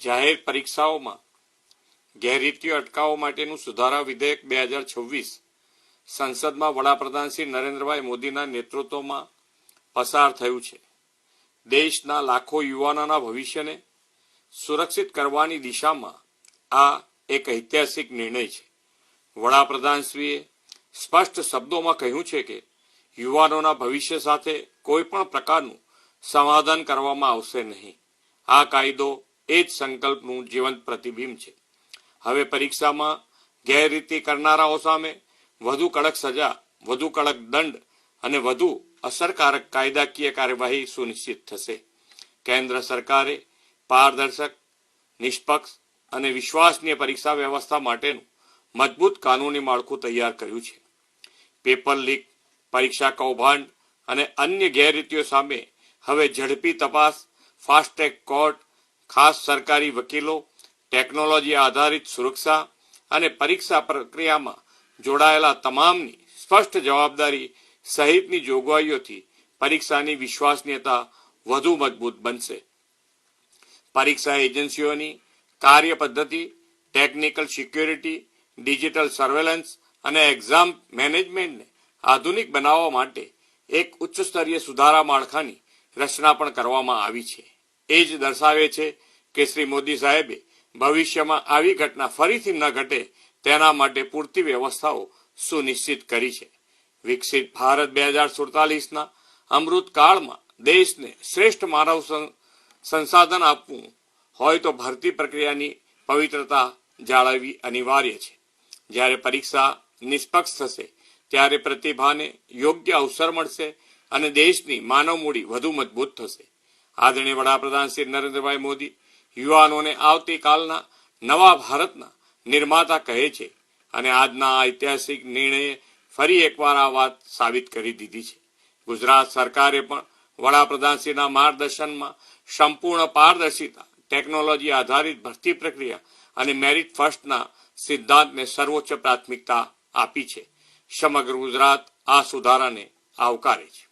જાહેર પરીક્ષાઓમાં ગેરરીતિઓ અટકાવવા માટેનું સુધારા વિધેયક 2026 સંસદમાં વડાપ્રધાન શ્રી નરેન્દ્રભાઈ મોદીના નેતૃત્વમાં પસાર થયું છે. દેશના લાખો યુવાનોના ભવિષ્યને સુરક્ષિત કરવાની દિશામાં આ એક ઐતિહાસિક નિર્ણય છે. વડાપ્રધાનશ્રીએ સ્પષ્ટ શબ્દોમાં કહ્યું છે કે યુવાનોના ભવિષ્ય સાથે કોઈ પણ પ્રકારનું સમાધાન કરવામાં આવશે નહીં. આ કાયદો એ જ સંકલ્પનું જીવંત પ્રતિબિંબ છે. હવે પરીક્ષામાં ગેરરીતિ કરનારાઓ સામે વધુ કડક સજા, વધુ કડક દંડ અને વધુ અસરકારક કાયદાકીય કાર્યવાહી સુનિશ્ચિત થશે. કેન્દ્ર સરકારે પારદર્શક, નિષ્પક્ષ અને વિશ્વસનીય પરીક્ષા વ્યવસ્થા માટેનું મજબૂત કાનૂની માળખું તૈયાર કર્યું છે. પેપર લીક, પરીક્ષા કૌભાંડ અને અન્ય ગેરરીતિઓ સામે હવે ઝડપી તપાસ, ફાસ્ટ ટ્રેક કોર્ટ, ખાસ સરકારી વકીલો, ટેકનોલોજી આધારિત સુરક્ષા અને પરીક્ષા પ્રક્રિયામાં જોડાયેલા તમામની સ્પષ્ટ જવાબદારી સહિતની જોગવાઈઓથી પરીક્ષાની વિશ્વસનીયતા વધુ મજબૂત બનશે. પરીક્ષા એજન્સીઓની કાર્ય પદ્ધતિ, ટેકનિકલ સિક્યોરિટી, ડિજિટલ સર્વેલન્સ અને એક્ઝામ મેનેજમેન્ટને આધુનિક બનાવવા માટે એક ઉચ્ચ સ્તરીય સુધારા માળખાની રચના પણ કરવામાં આવી છે. એ જ દર્શાવે છે કે શ્રી મોદી સાહેબે ભવિષ્યમાં આવી ઘટના ફરીથી ન ઘટે તેના માટે પૂરતી વ્યવસ્થાઓ સુનિશ્ચિત કરી છે. વિકસિત ભારત 2047ના અમૃતકાળમાં દેશને શ્રેષ્ઠ માનવ સંસાધન આપવું હોય તો ભરતી પ્રક્રિયાની પવિત્રતા જાળવવી અનિવાર્ય છે. જ્યારે પરીક્ષા નિષ્પક્ષ થશે ત્યારે પ્રતિભાને યોગ્ય અવસર મળશે અને દેશની માનવ મૂડી વધુ મજબૂત થશે. આદરણીય વડાપ્રધાન શ્રી નરેન્દ્રભાઈ મોદી યુવાનોને આવતીકાલના નવા ભારતના નિર્માતા કહે છે અને આજના આ ઐતિહાસિક નિર્ણયે ફરી એકવાર આ વાત સાબિત કરી દીધી છે. ગુજરાત સરકારે પણ વડાપ્રધાનશ્રીના માર્ગદર્શનમાં સંપૂર્ણ પારદર્શિતા, ટેકનોલોજી આધારિત ભરતી પ્રક્રિયા અને મેરિટ ફર્સ્ટના સિદ્ધાંતને સર્વોચ્ચ પ્રાથમિકતા આપી છે. સમગ્ર ગુજરાત આ સુધારાને આવકારે છે.